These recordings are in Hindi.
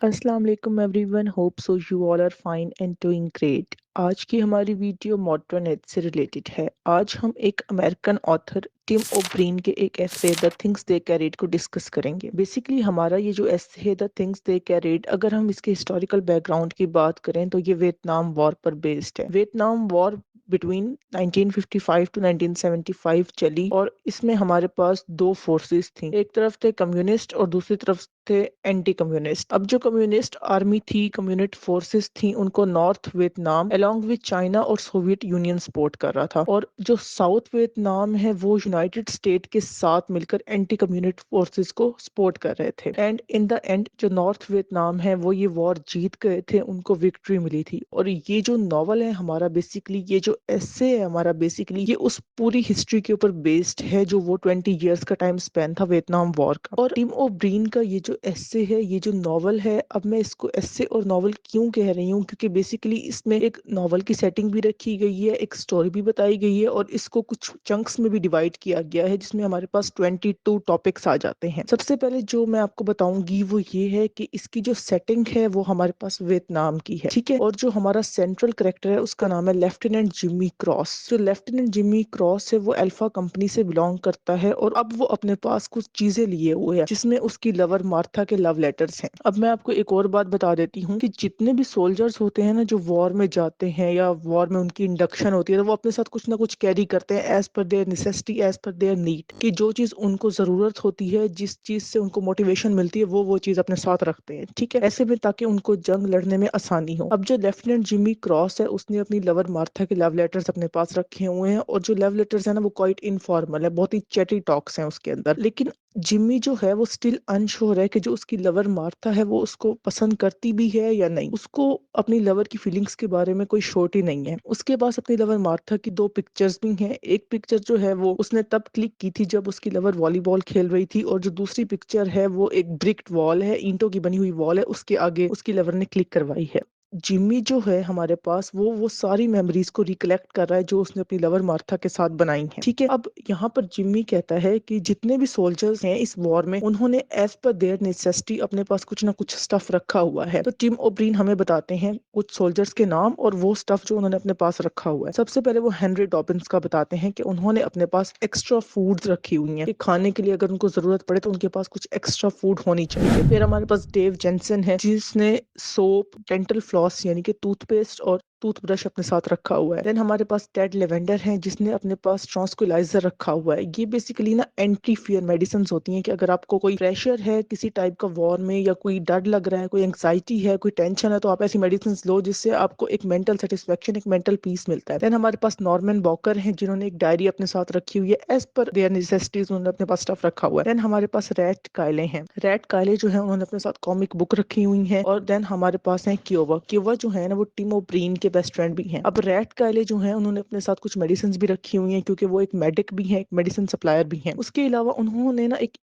अस्सलाम वालेकुम everyone, hope so you all are fine and doing great. आज की हमारी वीडियो मॉडर्न एज से रिलेटेड है। आज हम एक अमेरिकन ऑथर टिम ओब्रीन के एक एसे द थिंग्स दे कैरीड को डिस्कस करेंगे। बेसिकली हमारा ये जो एसे है द थिंग्स दे कैरीड, अगर हम इसके हिस्टोरिकल बैकग्राउंड की बात करें तो ये वियतनाम वॉर पर बेस्ड है। वियतनाम वॉर बिटवीन 1955 टू 1975 चली और इसमें हमारे पास दो फोर्सेस थी। एक तरफ थे कम्युनिस्ट और दूसरी तरफ थे एंटी कम्युनिस्ट। अब जो कम्युनिस्ट आर्मी थी, कम्युनिस्ट फोर्सेस थी, उनको north Vietnam along with China और सोवियत यूनियन सपोर्ट कर रहा था, और जो साउथ वियतनाम है वो यूनाइटेड स्टेट के साथ मिलकर एंटी कम्युनिस्ट फोर्सेस को सपोर्ट कर रहे थे। एंड इन द एंड जो नॉर्थ वियतनाम है वो ये वॉर जीत गए थे, उनको विक्ट्री मिली थी। और ये जो नॉवल है हमारा, बेसिकली ये जो एसे है हमारा, बेसिकली ये उस पूरी हिस्ट्री के ऊपर बेस्ड है जो वो 20 इयर्स का टाइम स्पेन था वियतनाम वॉर का। और टिम ओब्रीन का ये जो एसे है, ये जो नॉवल है, अब मैं इसको एसे और नॉवल क्यों कह रही हूँ, क्योंकि बेसिकली इसमें एक नॉवल की सेटिंग भी रखी गई है, एक स्टोरी भी बताई गई है, और इसको कुछ चंक्स में भी डिवाइड किया गया है जिसमें हमारे पास 22 टॉपिक्स आ जाते हैं। सबसे पहले जो मैं आपको बताऊंगी वो ये है कि इसकी जो सेटिंग है वो हमारे पास वियतनाम की है, ठीक है। और जो हमारा सेंट्रल कैरेक्टर है उसका नाम है लेफ्टिनेंट जिम्मी क्रॉस। जो लेफ्टिनेंट जिम्मी क्रॉस है वो अल्फा कंपनी से बिलोंग करता है, और अब वो अपने पास कुछ चीजें लिए हुए है जिसमें उसकी लवर मार्था के लव लेटर्स हैं। अब मैं आपको एक और बात बता देती हूँ कि जितने भी सोल्जर्स होते हैं ना जो वॉर में जाते हैं या वॉर में उनकी इंडक्शन होती है, तो वो अपने साथ कुछ ना कुछ कैरी करते हैं as per their necessity, as per their need, कि जो चीज उनको जरूरत होती है, जिस चीज से उनको मोटिवेशन मिलती है, वो चीज अपने साथ रखते हैं, ठीक है, ऐसे में ताकि उनको जंग लड़ने में आसानी हो। अब जो लेफ्टिनेंट जिमी क्रॉस है उसने अपनी लवर मार्था के लव लेटर्स अपने पास रखे हुए हैं, और जो लव लेटर्स है ना वो क्वाइट इनफॉर्मल है, बहुत ही चैटी टॉक्स हैं उसके अंदर। लेकिन जिम्मी जो है वो स्टिल अनश्योर है कि जो उसकी लवर मार्था है वो उसको पसंद करती भी है या नहीं। उसको अपनी लवर की फीलिंग्स के बारे में कोई श्योरिटी नहीं है। उसके पास अपनी लवर मार्था की दो पिक्चर्स भी हैं। एक पिक्चर जो है वो उसने तब क्लिक की थी जब उसकी लवर वॉलीबॉल खेल रही थी, और जो दूसरी पिक्चर है वो एक ब्रिक्ड वॉल है, ईंटों की बनी हुई वॉल है, उसके आगे उसकी लवर ने क्लिक करवाई है। जिम्मी जो है हमारे पास वो सारी मेमोरीज को रिकलेक्ट कर रहा है जो उसने अपनी लवर मार्था के साथ बनाई है, ठीक है। अब यहाँ पर जिम्मी कहता है कि जितने भी सोल्जर्स हैं इस वॉर में, उन्होंने एज पर देयर नेसेसिटी अपने पास कुछ ना कुछ स्टफ रखा हुआ है। तो टिम ओब्रीन हमें बताते हैं कुछ सोल्जर्स के नाम और वो स्टफ जो उन्होंने अपने पास रखा हुआ है। सबसे पहले वो हेनरी डॉबिन्स का बताते हैं कि उन्होंने अपने पास एक्स्ट्रा फूड्स रखी हुई हैं कि खाने के लिए अगर उनको जरूरत पड़े तो उनके पास कुछ एक्स्ट्रा फूड होनी चाहिए। फिर हमारे पास डेव जेंसन है जिसने सोप, डेंटल फ्लॉस यानी कि टूथपेस्ट और टूथब्रश अपने साथ रखा हुआ है। देन हमारे पास टेड लेवेंडर है जिसने अपने पास ट्रांसक्विलाइजर रखा हुआ है। ये बेसिकली ना एंटी फियर मेडिसिन होती हैं कि अगर आपको कोई प्रेशर है किसी टाइप का वॉर में, या कोई डर लग रहा है, कोई एंग्जाइटी है, कोई टेंशन है, तो आप ऐसी मेडिसिन लो जिससे आपको एक मेंटल सेटिस्फेक्शन, एक मेंटल पीस मिलता है। देन हमारे पास नॉर्मन बॉकर है जिन्होंने एक डायरी अपने साथ रखी हुई है, एज पर देयर नेसेसिटीज उन्होंने अपने पास स्टफ रखा हुआ है। देन हमारे पास रैट कायले हैं। रैट कायले जो है उन्होंने अपने साथ कॉमिक बुक रखी हुई है। और देन हमारे पास है क्योवा। क्योवा जो है ना वो टिम ओब्रीन के बेस्ट फ्रेंड भी हैं। अब रैट कायले जो हैं उन्होंने अपने साथ कुछ मेडिसिन भी रखी हुई हैं क्योंकि वो एक मेडिक भी है, एक मेडिसिन सप्लायर भी है। उसके अलावा उन्होंने ना एक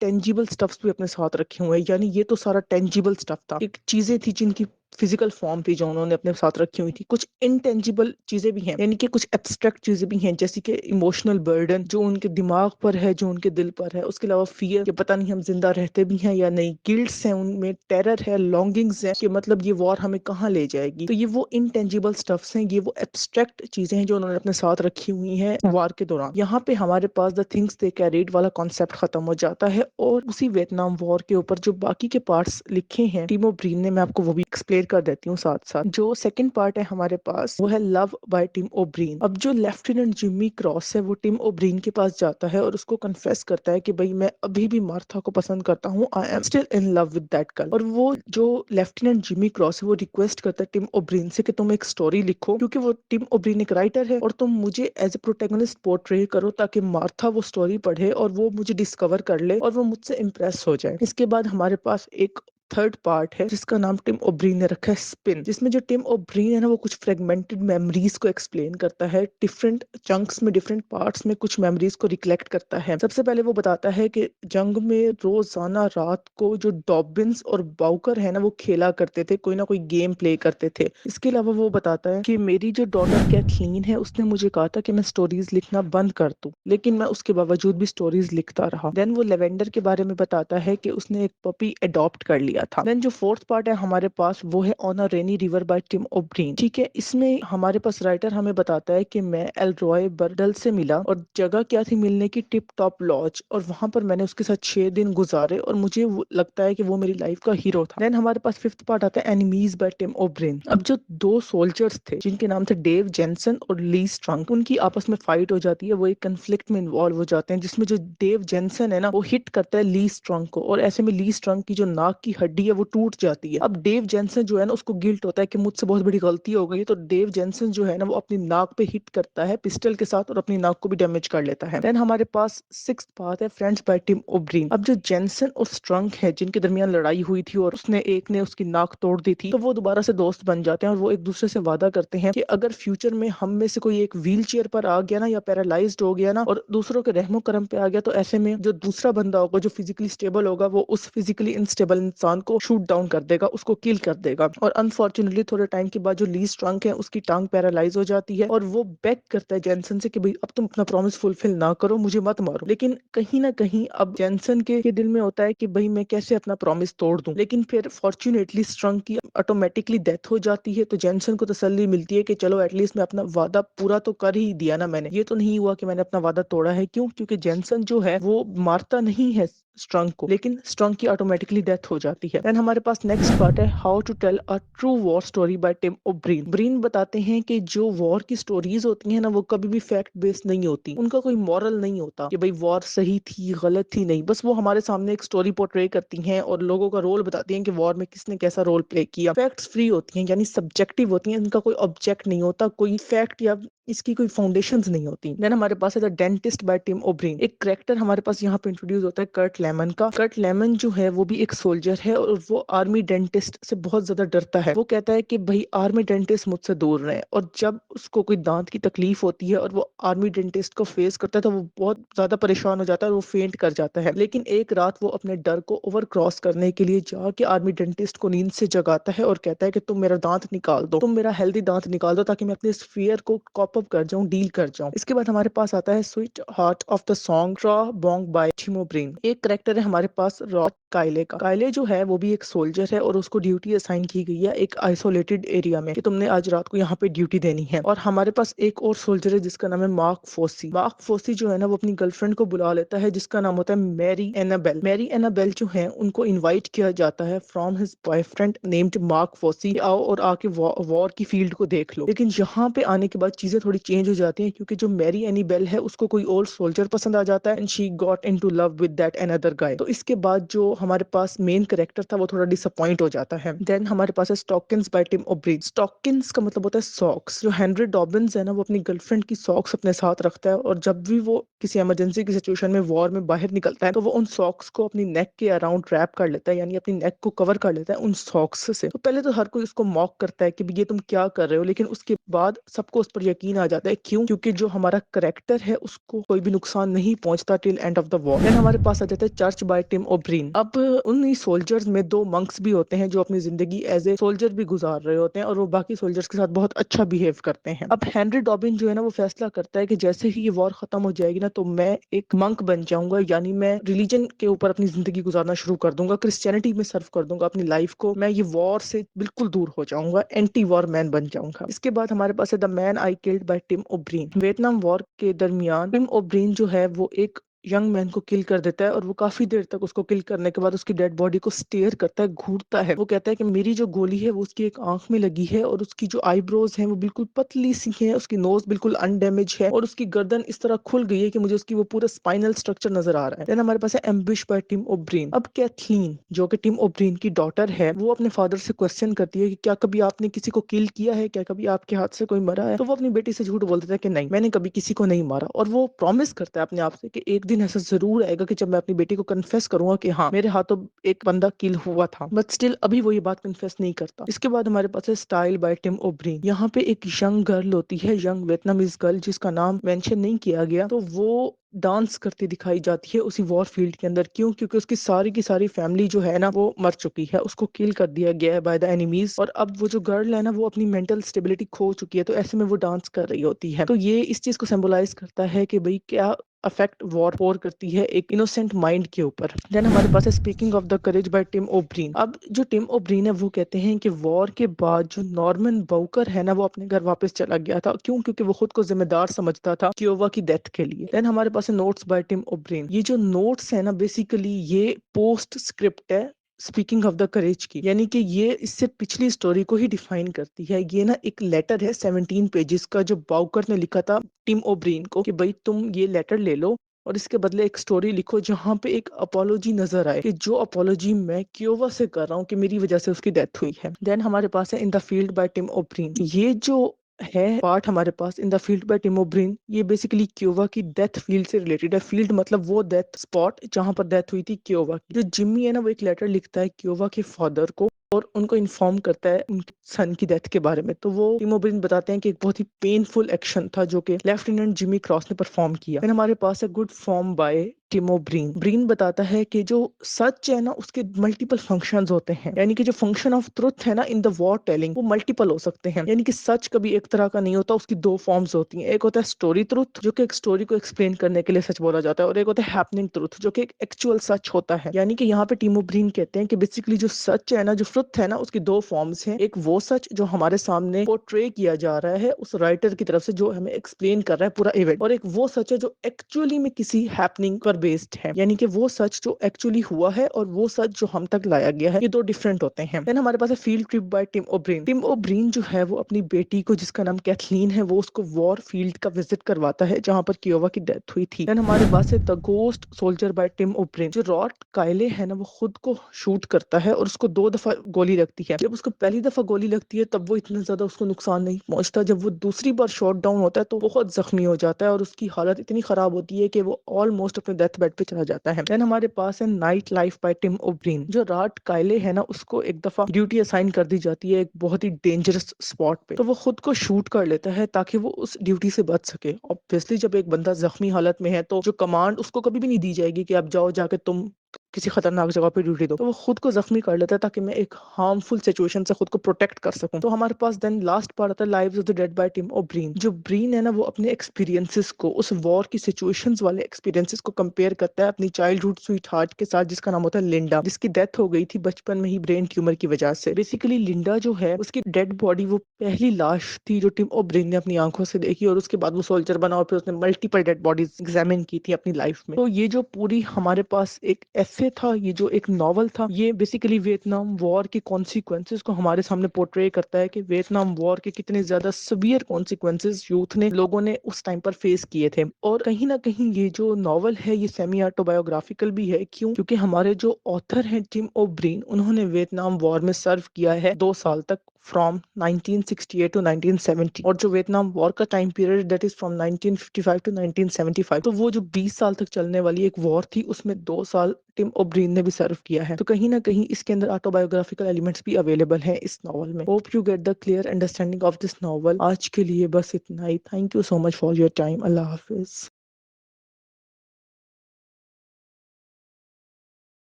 टेंजिबल स्टफ्स भी अपने साथ रखे हुए हैं, यानी ये तो सारा टेंजिबल स्टफ था, एक चीजें थी जिनकी फिजिकल फॉर्म थी जो उन्होंने अपने साथ रखी हुई थी। कुछ इनटेंजिबल चीजें भी हैं, यानी कि कुछ एब्स्ट्रैक्ट चीजें भी हैं, जैसे कि इमोशनल बर्डन जो उनके दिमाग पर है, जो उनके दिल पर है। उसके अलावा फियर कि पता नहीं हम जिंदा रहते भी हैं या नहीं, गिल्ट्स हैं उनमें, टेरर है, लॉन्गिंग्स है कि मतलब ये वॉर हमें कहाँ ले जाएगी। तो ये वो इनटेंजिबल स्टफ्स हैं, ये वो एब्स्ट्रैक्ट चीजें हैं जो उन्होंने अपने साथ रखी हुई हैं वॉर के दौरान। यहाँ पे हमारे पास द थिंग्स दे कैरीड वाला कॉन्सेप्ट खत्म हो जाता है, और उसी वियतनाम वॉर के ऊपर जो बाकी के पार्ट्स लिखे हैं टिम ओब्रीन ने, मैं आपको वो भी एक्सप्लेन कर देती हूँ साथ साथ। जो सेकंड पार्ट है हमारे पास वो है लव बाय टिम ओब्रीन। अब जो लेफ्टिनेंट जिम्मी क्रॉस है वो टिम ओब्रीन के पास जाता है और उसको कन्फेस करता है कि भाई मैं अभी भी मार्था को पसंद करता हूँ, I am still in love with that girl. और वो जो लेफ्टिनेंट जिम्मी क्रॉस है वो रिक्वेस्ट करता है टिम ओब्रीन से कि तुम एक स्टोरी लिखो, क्योंकि वो टिम ओब्रीन एक राइटर है, और तुम मुझे एज ए प्रोटेगनिस्ट पोर्ट्रे करो ताकि मार्था वो स्टोरी पढ़े और वो मुझे डिस्कवर कर ले और वो मुझसे इम्प्रेस हो जाए। इसके बाद हमारे पास एक थर्ड पार्ट है जिसका नाम टिम ओब्रीन ने रखा है स्पिन, जिसमें जो टिम ओब्रीन है ना वो कुछ फ्रेगमेंटेड मेमोरीज को एक्सप्लेन करता है, डिफरेंट चंक्स में, डिफरेंट पार्ट्स में कुछ मेमोरीज को रिकलेक्ट करता है। सबसे पहले वो बताता है कि जंग में रोजाना रात को जो डॉबिन्स और बाउकर है ना वो खेला करते थे, कोई ना कोई गेम प्ले करते थे। इसके अलावा वो बताता है कि मेरी जो डॉटर कैथलीन है उसने मुझे कहा था कि मैं स्टोरीज लिखना बंद कर दूं, लेकिन मैं उसके बावजूद भी स्टोरीज लिखता रहा। देन वो लेवेंडर के बारे में बताता है कि उसने एक पपी अडॉप्ट कर लिया दिया था। देन जो फोर्थ पार्ट है हमारे पास वो है on a rainy river by Tim O'Brien. ठीक है, इसमें हमारे पास राइटर हमें बताता है कि मैं एलरॉय बर्डल से मिला और जगह क्या थी मिलने की, टिप टॉप लॉज, और वहां पर मैंने उसके साथ 6 दिन गुजारे और मुझे लगता है कि वो मेरी लाइफ का हीरो था। देन हमारे पास फिफ्थ पार्ट आता है एनिमीज बाय टिम ओब्रीन। अब जो दो सोल्जर्स थे जिनके नाम थे डेव जेनसन और ली स्ट्रंग, उनकी आपस में फाइट हो जाती है, वो एक कंफ्लिक्ट में इन्वॉल्व हो जाते हैं जिसमें जो डेव जेनसन है ना वो हिट करता है ली स्ट्रंग को और ऐसे में ली स्ट्रंग की जो नाक की हड्डी है वो टूट जाती है। अब डेव जेनसन जो है ना उसको गिल्ट होता है कि मुझसे बहुत बड़ी गलती हो गई, तो डेव जेनसन जो है ना वो अपनी नाक पे हिट करता है पिस्टल के साथ और अपनी नाक को भी डैमेज कर लेता है। देन हमारे पास सिक्स्थ पार्ट है फ्रेंड्स बाय टिम ओब्रीन। अब जो जेनसन और स्ट्रंग है जिनके दरमियान लड़ाई हुई थी और उसने एक ने उसकी नाक तोड़ दी थी, तो वो दोबारा से दोस्त बन जाते हैं और वो एक दूसरे से वादा करते हैं कि अगर फ्यूचर में हम में से कोई एक व्हील चेयर पर आ गया ना या पैरालाइज्ड हो गया ना और दूसरों के रहमो करम पे आ गया, तो ऐसे में जो दूसरा बंदा होगा जो फिजिकली स्टेबल होगा वो उस फिजिकली अनस्टेबल इंसान को शूट डाउन कर देगा, उसको किल कर देगा। और अनफॉर्चुनेटली थोड़े टाइम के बाद जो ली स्ट्रंग है उसकी टांग पैरालाइज हो जाती है और वो बेग करता है जेनसन से कि भाई अब तुम अपना प्रॉमिस फुलफिल ना करो, मुझे मत मारो। लेकिन कहीं ना कहीं अब जेनसन के दिल में होता है कि भाई मैं कैसे अपना प्रॉमिस तोड़ दूं, लेकिन फिर फॉर्चुनेटली स्ट्रंग की ऑटोमेटिकली डेथ हो जाती है, तो जेनसन को तसल्ली मिलती है कि चलो एटलीस्ट मैं अपना वादा पूरा तो कर ही दिया ना, मैंने ये तो नहीं हुआ कि मैंने अपना वादा तोड़ा है। क्यों? क्योंकि जेनसन जो है वो मारता नहीं है स्ट्रंग को, लेकिन स्ट्रंग की ऑटोमेटिकली डेथ हो जाती है। देन हमारे पास नेक्स्ट पार्ट है how to tell a true war story by Tim O'Brien. Brien बताते हैं कि जो वॉर की स्टोरीज होती हैं ना वो कभी भी फैक्ट बेस्ड नहीं होती, उनका कोई मॉरल नहीं होता कि भाई वॉर सही थी गलत थी, नहीं, बस वो हमारे सामने एक स्टोरी पोर्ट्रे करती हैं और लोगों का रोल बताती हैं कि वॉर में किसने कैसा रोल प्ले किया। फैक्ट्स फ्री होती हैं यानी सब्जेक्टिव होती हैं, इनका कोई ऑब्जेक्ट नहीं होता, कोई फैक्ट या इसकी कोई फाउंडेशंस नहीं होती। देन हमारे पास है द डेंटिस्ट बाय टिम ओब्रीन। एक कैरेक्टर हमारे पास यहाँ पे इंट्रोड्यूस होता है कर्ट लेमन का। कर्ट लेमन जो है वो भी एक सोल्जर है और वो आर्मी डेंटिस्ट से बहुत ज्यादा डरता है। वो कहता है कि भाई आर्मी डेंटिस्ट मुझसे दूर रहे, और जब उसको कोई दांत की तकलीफ होती है और वो आर्मी डेंटिस्ट को फेस करता है तो वो बहुत ज्यादा परेशान हो जाता है और वो फेंट कर जाता है। लेकिन एक रात वो अपने डर को ओवर क्रॉस करने के लिए जाके आर्मी डेंटिस्ट को नींद से जगाता है और कहता है कि तुम मेरा दांत निकाल दो, तुम मेरा हेल्दी दांत निकाल दो ताकि मैं अपने इस फियर को कॉप अप कर जाऊं, डील कर जाऊं। इसके बाद हमारे पास आता है sweetheart of the song Tra Bong by Tim O'Brien. एक करेक्टर है हमारे पास रॉक कायले का। कायले जो है वो भी एक सोल्जर है और उसको ड्यूटी असाइन की गई है एक आइसोलेटेड एरिया में कि तुमने आज रात को यहाँ पे ड्यूटी देनी है। और हमारे पास एक और सोल्जर है जिसका नाम है मार्क फोसी। मार्क फोसी जो है ना वो अपनी गर्लफ्रेंड को बुला लेता है जिसका नाम होता है मैरी एनाबेल। मैरी एनाबेल जो है उनको इन्वाइट किया जाता है from his boyfriend named mark foci, आओ और आके वॉर की फील्ड को देख लो। लेकिन यहाँ पे आने के बाद चीजें थोड़ी चेंज हो जाती हैं क्योंकि जो मैरी एनीबेल है उसको कोई और सोल्जर पसंद आ जाता है and she got into love with that another guy. तो इसके बाद जो हमारे पास मेन कैरेक्टर था वो थोड़ा डिसअपॉइंट हो जाता है। देन हमारे पास है स्टॉकिंस बाय टिम ओब्रीन। स्टॉकिंस का मतलब होता है सॉक्स। जो हेनरी डॉबिन्स है ना वो अपनी गर्लफ्रेंड की सॉक्स अपने साथ रखता है और जब भी वो किसी इमरजेंसी की सिचुएशन में वॉर में बाहर निकलता है तो वो उन सॉक्स को अपनी नेक के अराउंड रैप कर लेता है, यानी अपनी नेक को कवर कर लेता है उन सॉक्स से। तो पहले तो हर कोई उसको मॉक करता है कि ये तुम क्या कर रहे हो, लेकिन उसके बाद सबको उस पर यकीन आ जाता है। क्यों? क्योंकि जो हमारा करेक्टर है उसको कोई भी नुकसान नहीं पहुंचता till end of the war. Then हमारे पास आ जाता है चर्च बाय टिम ओब्रीन। अब उन सोल्जर्स में दो मंक्स भी होते हैं जो अपनी जिंदगी एज ए सोल्जर भी गुजार रहे होते हैं और वो बाकी सोल्जर्स के साथ बहुत अच्छा बिहेव करते हैं। अब हेनरी डॉबिन जो है ना वो फैसला करता है कि जैसे ही ये वॉर खत्म हो जाएगी ना तो मैं एक मंक बन जाऊंगा, यानी मैं रिलीजन के ऊपर अपनी जिंदगी गुजारना शुरू कर दूंगा, क्रिश्चियनिटी में सर्व कर दूंगा अपनी लाइफ को, मैं ये वॉर से बिल्कुल दूर हो जाऊंगा, एंटी वॉर मैन बन जाऊंगा। इसके बाद हमारे पास है the man I killed by Tim O'Brien. Vietnam war के दरमियान टिम ओब्रीन जो है वो एक यंग मैन को किल कर देता है और वो काफी देर तक उसको किल करने के बाद उसकी डेड बॉडी को स्टेयर करता है, घूरता है। वो कहता है कि मेरी जो गोली है वो उसकी एक आंख में लगी है और उसकी जो आईब्रोज हैं वो बिल्कुल पतली सी है, उसकी नोज बिल्कुल अनडैमेज है और उसकी गर्दन इस तरह खुल गई है कि मुझे उसकी वो पूरा स्पाइनल स्ट्रक्चर नजर आ रहा है। देन हमारे पास है एम्बिश बाय टिम ओब्रीन। अब कैथलीन जो कि टिम ओब्रीन की डॉटर है वो अपने फादर से क्वेश्चन करती है कि क्या कभी आपने किसी को किल किया है, क्या कभी आपके हाथ से कोई मरा है? तो वो अपनी बेटी से झूठ बोल देता है कि नहीं, मैंने कभी किसी को नहीं मारा, और वो प्रॉमिस करता है अपने आप से कि एक दिन ऐसा जरूर आएगा कि जब मैं अपनी बेटी को कन्फेस करूंगा कि हाँ मेरे हाथों एक बंदा किल हुआ था, बट स्टिल अभी वो ये बात कन्फेस नहीं करता। इसके बाद हमारे पास है स्टाइल बाय टिम ओब्रीन। यहाँ पे एक यंग गर्ल होती है, यंग वियतनामीज गर्ल जिसका नाम मेंशन नहीं किया गया, तो वो डांस करती दिखाई जाती है उसी वॉर फील्ड के अंदर। क्यों? क्योंकि उसकी सारी की सारी फैमिली जो है ना वो मर चुकी है, उसको किल कर दिया गया है बाय द एनिमीज, और अब वो जो गर्ल है ना वो अपनी मेंटल स्टेबिलिटी खो चुकी है, तो ऐसे में वो डांस कर रही होती है। तो ये इस चीज को सिंबलाइज करता है कि भाई क्या अफेक्ट वॉर करती है एक इनोसेंट माइंड के ऊपर। देन हमारे पास है speaking of the courage by Tim O'Brien. अब जो टिम ओब्रीन है वो कहते हैं कि वॉर के बाद जो नॉर्मन बाउकर है ना वो अपने घर वापस चला गया था। क्यों? क्योंकि वो खुद को जिम्मेदार समझता था कियोवा की डेथ के लिए। देन हमारे पास है नोट्स बाय टिम ओब्रीन। ये जो नोट्स है ना बेसिकली ये पोस्ट स्क्रिप्ट है स्पीकिंग ऑफ द करेज की, यानी कि ये इससे पिछली स्टोरी को ही डिफाइन करती है। ये ना एक लेटर है 17 पेजेस का जो बाउकर ने लिखा था टिम ओब्रीन को कि भाई तुम ये लेटर ले लो और इसके बदले एक स्टोरी लिखो जहां पे एक अपोलॉजी नजर आए कि जो अपोलॉजी मैं क्योवा से कर रहा हूँ कि मेरी वजह से उसकी डेथ हुई है। देन हमारे पास है in the field by Tim O'Brien. ये जो है पार्ट हमारे पास in the field by Tim O'Brien, ये बेसिकली क्योवा की डेथ फील्ड से रिलेटेड है। फील्ड मतलब वो डेथ स्पॉट जहां पर डेथ हुई थी क्योवा की। जो जिम्मी है ना वो एक लेटर लिखता है क्योवा के फादर को और उनको इन्फॉर्म करता है उनके सन की डेथ के बारे में। तो वो टिम ओब्रीन बताते हैं कि एक बहुत ही पेनफुल एक्शन था जो कि लेफ्टिनेंट जिमी क्रॉस ने परफॉर्म किया। फिर हमारे पास है good form by Tim O'Brien. ब्रीन बताता है कि जो सच है ना उसके मल्टीपल फंक्शंस होते हैं, यानी कि जो फंक्शन ऑफ ट्रुथ है ना इन द वॉर टेलिंग वो मल्टीपल हो सकते हैं। यानी कि सच कभी एक तरह का नहीं होता, उसकी दो फॉर्म्स होती हैं। एक होता है स्टोरी ट्रुथ जो कि एक स्टोरी को एक्सप्लेन करने के लिए सच बोला जाता है, और एक होता है हैपनिंग ट्रुथ जो कि एक एक्चुअल सच होता है। यानी कि यहाँ पे टिम ओब्रीन कहते हैं कि बेसिकली जो सच है ना जो ट्रुथ है ना उसकी दो फॉर्म्स हैं। एक वो सच जो हमारे सामने पोर्ट्रे किया जा रहा है उस राइटर की तरफ से जो हमें एक्सप्लेन कर रहा है पूरा इवेंट, और एक वो सच है जो एक्चुअली में किसी हैपनिंग पर बेस्ड है, यानी कि वो सच जो एक्चुअली हुआ है और वो सच जो हम तक लाया गया है, ये दो डिफरेंट होते हैं। देन हमारे पास है field trip by Tim O'Brien. Tim O'Brien जो है वो अपनी बेटी को जिसका नाम कैथलीन है वो उसको वॉर फील्ड का विजिट करवाता है जहां पर कियोवा की डेथ हुई थी। देन हमारे पास है the ghost soldier by Tim O'Brien. जो रॉट कायले है ना वो खुद को शूट करता है और उसको 2 दफा गोली लगती है। जब उसको पहली दफा गोली लगती है तब वो इतना ज्यादा उसको नुकसान नहीं पहुंचता। जब वो दूसरी बार शॉट डाउन होता है तो बहुत जख्मी हो जाता है और उसकी हालत इतनी खराब होती है कि वो ऑलमोस्ट अपने डेथ बेड पे चला जाता है। देन हमारे पास है night life by Tim O'Brien. जो रात कायले है ना उसको एक दफा ड्यूटी असाइन कर दी जाती है एक बहुत ही डेंजरस स्पॉट पे, तो वो खुद को शूट कर लेता है ताकि वो उस ड्यूटी से बच सके। ऑब्वियसली जब एक बंदा जख्मी हालत में है तो जो कमांड उसको कभी भी नहीं दी जाएगी कि आप जाओ जाके तुम किसी खतरनाक जगह पे ड्यूटी दो, तो वो खुद को जख्मी कर लेता है ताकि मैं एक हार्मफुल सिचुएशन से खुद को प्रोटेक्ट कर सकूं। तो हमारे पास देन लास्ट पार्ट आता है lives of the dead by Tim O'Brien. जो ब्रीन है ना वो अपने एक्सपीरियंसेस को उस वॉर की सिचुएशंस वाले एक्सपीरियंसेस को कंपेयर करता है अपनी चाइल्डहुड स्वीट हार्ट के साथ जिसका नाम होता है लिंडा, जिसकी डेथ हो गई थी बचपन में ही ब्रेन ट्यूमर की वजह से। बेसिकली लिंडा जो है उसकी डेड बॉडी वो पहली लाश थी जो टिम ओब्रीन ने अपनी आंखों से देखी, और उसके बाद वो सोल्जर बना और फिर उसने मल्टीपल डेड बॉडीज एग्जामिन की थी अपनी लाइफ में। तो ये जो पूरी हमारे पास एक ऐसे था, ये जो एक नॉवल था, ये बेसिकली वियतनाम वॉर के कॉन्सिक्वेंसेस को हमारे सामने पोर्ट्रे करता है कि वियतनाम वॉर के कितने ज्यादा सिवियर कॉन्सिक्वेंसेस यूथ ने लोगों ने उस टाइम पर फेस किए थे। और कहीं ना कहीं ये जो नॉवल है ये सेमी ऑटोबायोग्राफिकल भी है। क्यों? क्योंकि हमारे जो ऑथर हैं टिम ओब्रीन उन्होंने वियतनाम वॉर में सर्व किया है 2 साल तक फ्रॉम 1968 टू 1970, और जो वियतनाम वॉर का time period that is from 1955 to 1975, तो वो जो 20 साल तक चलने वाली एक वॉर थी उसमें 2 साल टिम ओब्रीन ने भी सर्व किया है। तो कहीं ना कहीं इसके अंदर ऑटोबायोग्राफिकल एलिमेंट्स भी अवेलेबल हैं इस नॉवल में। Hope you get the clear understanding of this novel. आज के लिए बस इतना ही। Thank you so much for your time. अल्लाह हाफिज।